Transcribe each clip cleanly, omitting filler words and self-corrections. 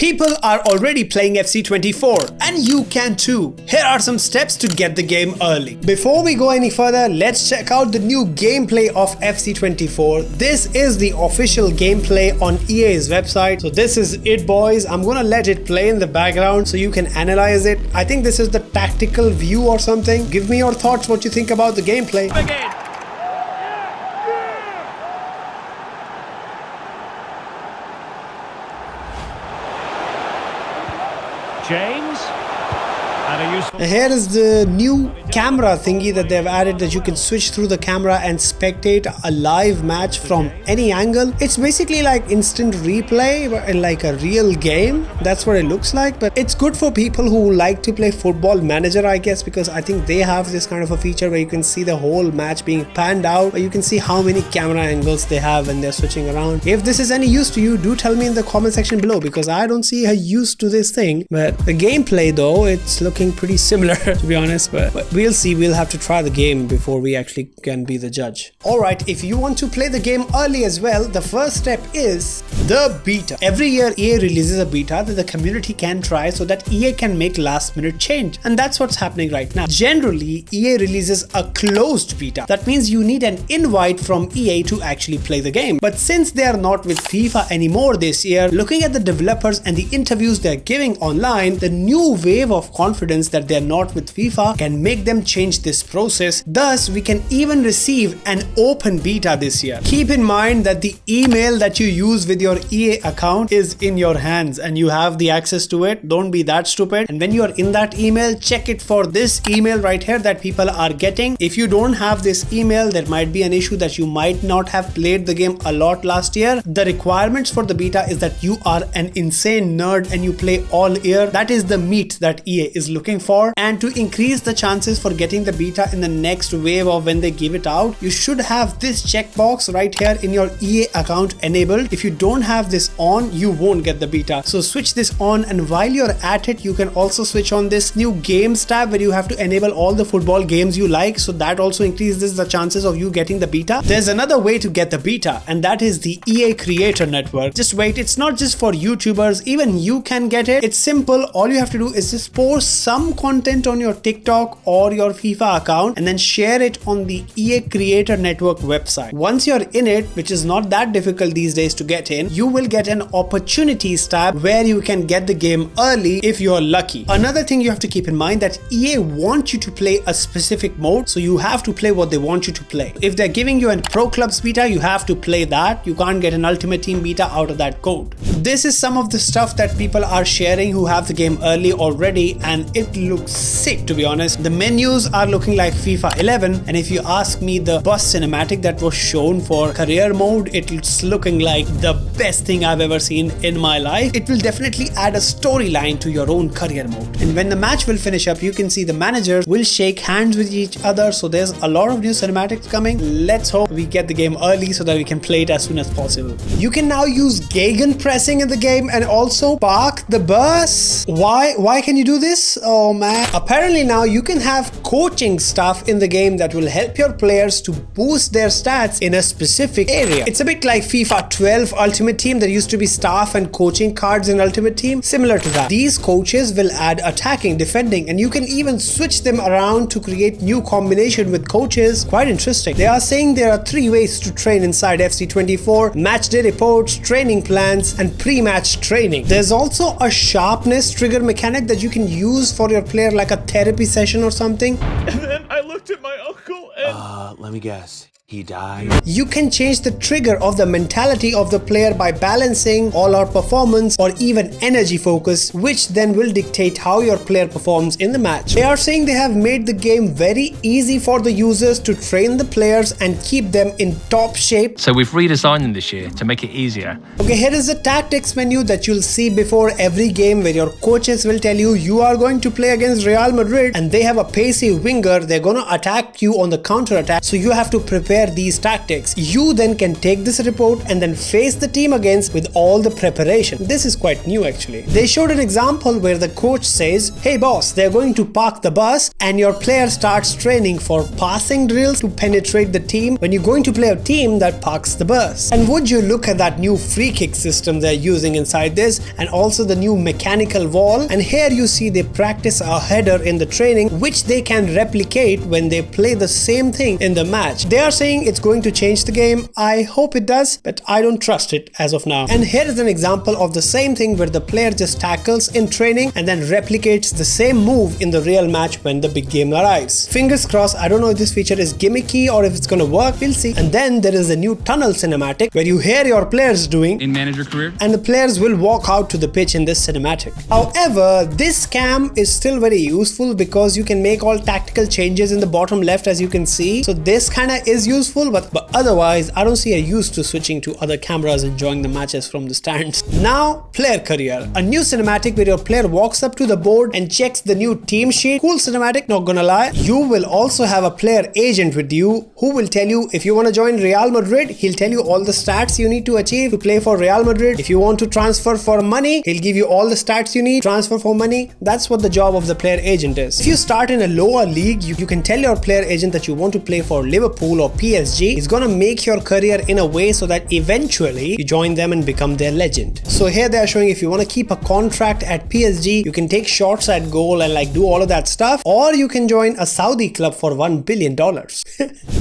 People are already playing FC24 and you can too. Here are some steps to get the game early. Before we go any further, let's check out the new gameplay of FC24. This is the official gameplay on EA's website. So this is it, boys. I'm gonna let it play in the background so you can analyze it. I think this is the tactical view or something. Give me your thoughts, what you think about the gameplay. Again. James. And here is the new camera thingy that they've added, that you can switch through the camera and spectate a live match from any angle. It's basically like instant replay in like a real game. That's what it looks like. But it's good for people who like to play Football Manager, I guess, because I think they have this kind of a feature where you can see the whole match being panned out, where you can see how many camera angles they have when they're switching around. If this is any use to you, do tell me in the comment section below, because I don't see a use to this thing. But the gameplay though, it's looking pretty similar to be honest, but we'll see. We'll have to try the game before we actually can be the judge. Alright, if you want to play the game early as well, the first step is the beta. Every year EA releases a beta that the community can try so that EA can make last minute change, and that's what's happening right now. Generally, EA releases a closed beta. That means you need an invite from EA to actually play the game. But since they are not with FIFA anymore this year, looking at the developers and the interviews they're giving online, the new wave of confidence that they're not with FIFA can make them change this process. Thus, we can even receive an open beta this year. Keep in mind that the email that you use with your EA account is in your hands and you have the access to it. Don't be that stupid. And when you are in that email, check it for this email right here that people are getting. If you don't have this email, there might be an issue that you might not have played the game a lot last year. The requirements for the beta is that you are an insane nerd and you play all year. That is the meat that EA is looking for. And to increase the chances for getting the beta in the next wave of when they give it out, you should have this checkbox right here in your EA account enabled. If you don't have this on, you won't get the beta. So switch this on, and while you're at it, you can also switch on this new games tab where you have to enable all the football games you like. So that also increases the chances of you getting the beta. There's another way to get the beta, and that is the EA Creator Network. Just wait, it's not just for YouTubers, even you can get it. It's simple. All you have to do is just post some content on your TikTok or your FIFA account and then share it on the EA Creator Network website. Once you're in it, which is not that difficult these days to get in, you will get an opportunities tab where you can get the game early if you're lucky. Another thing you have to keep in mind that EA want you to play a specific mode, so you have to play what they want you to play. If they're giving you an Pro Clubs beta, you have to play that. You can't get an Ultimate Team beta out of that code. This is some of the stuff that people are sharing who have the game early already, and it looks sick to be honest. The menus are looking like FIFA 11, and if you ask me, the bus cinematic that was shown for career mode, it's looking like the best thing I've ever seen in my life. It will definitely add a storyline to your own career mode. And when the match will finish up, you can see the managers will shake hands with each other. So there's a lot of new cinematics coming. Let's hope we get the game early so that we can play it as soon as possible. You can now use gegenpressing in the game and also park the bus. Why can you do this? Oh man. Apparently now you can have coaching stuff in the game that will help your players to boost their stats in a specific area. It's a bit like FIFA 12 Ultimate Team. There used to be staff and coaching cards in Ultimate Team. Similar to that. These coaches will add attacking, defending, and you can even switch them around to create new combination with coaches. Quite interesting. They are saying there are 3 ways to train inside FC24: match day reports, training plans, and pre-match training. There's also a sharpness trigger mechanic that you can use for your player, like a therapy session or something. And then I looked at my uncle and... let me guess. He died. You can change the trigger of the mentality of the player by balancing all-out performance or even energy focus, which then will dictate how your player performs in the match. They are saying they have made the game very easy for the users to train the players and keep them in top shape. So we've redesigned them this year to make it easier. Okay, here is the tactics menu that you'll see before every game, where your coaches will tell you you are going to play against Real Madrid and they have a pacey winger. They're gonna attack you on the counter attack, so you have to prepare prepare these tactics. You then can take this report and then face the team against with all the preparation. This is quite new actually. They showed an example where the coach says, hey boss, they're going to park the bus, and your player starts training for passing drills to penetrate the team when you're going to play a team that parks the bus. And would you look at that new free kick system they're using inside this, and also the new mechanical wall. And here you see they practice a header in the training which they can replicate when they play the same thing in the match. They are saying it's going to change the game. I hope it does, but I don't trust it as of now. And here is an example of the same thing where the player just tackles in training and then replicates the same move in the real match when the big game arrives. Fingers crossed. I don't know if this feature is gimmicky or if it's gonna work. We'll see. And then there is a new tunnel cinematic where you hear your players doing in manager career, and the players will walk out to the pitch in this cinematic. However, this cam is still very useful because you can make all tactical changes in the bottom left, as you can see. So this kind of is useful, but otherwise I don't see a use to switching to other cameras enjoying the matches from the stands. Now, player career. A new cinematic where your player walks up to the board and checks the new team sheet. Cool cinematic, not gonna lie. You will also have a player agent with you who will tell you if you want to join Real Madrid, he'll tell you all the stats you need to achieve to play for Real Madrid. If you want to transfer for money, he'll give you all the stats you need. Transfer for money. That's what the job of the player agent is. If you start in a lower league, you can tell your player agent that you want to play for Liverpool or PSG. It's gonna make your career in a way so that eventually you join them and become their legend. So here they are showing if you want to keep a contract at PSG, you can take shots at goal and like do all of that stuff, or you can join a Saudi club for $1 billion.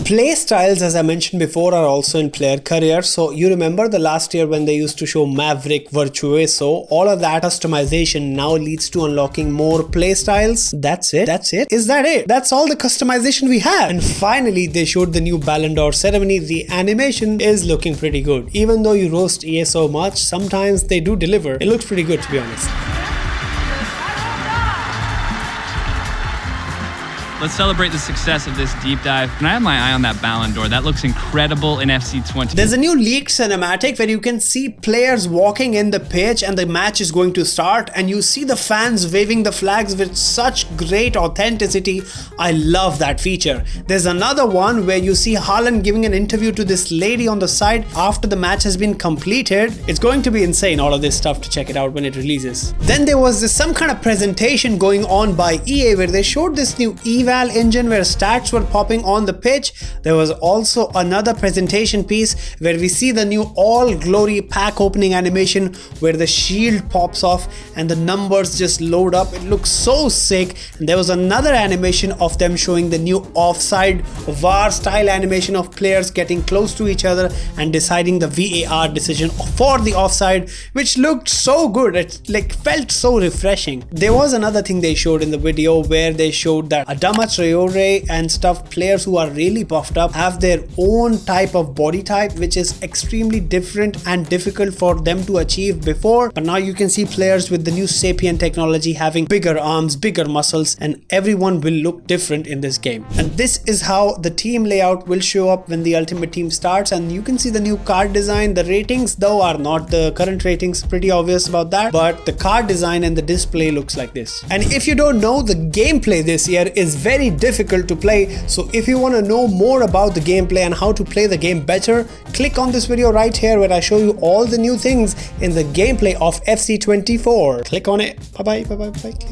Play styles, as I mentioned before, are also in player career. So you remember the last year when they used to show Maverick, Virtuoso, all of that customization now leads to unlocking more play styles. That's it. Is that it? That's all the customization we have. And finally, they showed the new Ballon d'Or ceremony. The animation is looking pretty good. Even though you roast EA so much, sometimes they do deliver. It looks pretty good, to be honest. let's celebrate the success of this deep dive. And I have my eye on that Ballon d'Or. That looks incredible in FC 20. There's a new leaked cinematic where you can see players walking in the pitch and the match is going to start, and you see the fans waving the flags with such great authenticity. I love that feature. There's another one where you see Haaland giving an interview to this lady on the side after the match has been completed. It's going to be insane, all of this stuff, to check it out when it releases. Then there was some kind of presentation going on by EA where they showed this new eval engine where stats were popping on the pitch. There was also another presentation piece where we see the new all glory pack opening animation where the shield pops off and the numbers just load up. It looks so sick. And there was another animation of them showing the new offside VAR style animation of players getting close to each other and deciding the VAR decision for the offside, which looked so good. It felt so refreshing. There was another thing they showed in the video where they showed that Adama Traore and stuff, players who are really buffed up, have their own type of body type which is extremely different and difficult for them to achieve before. But now you can see players with the new Sapien technology having bigger arms, bigger muscles, and everyone will look different in this game. And this is how the team layout will show up when the Ultimate Team starts. And you can see the new card design. The ratings though are not the current ratings, pretty obvious about that, but the card design and the display looks like this. And if you don't know, the gameplay this year is very difficult to play. So if you want to know more about the gameplay and how to play the game better, click on this video right here where I show you all the new things in the gameplay of FC 24. Click on it. Bye bye.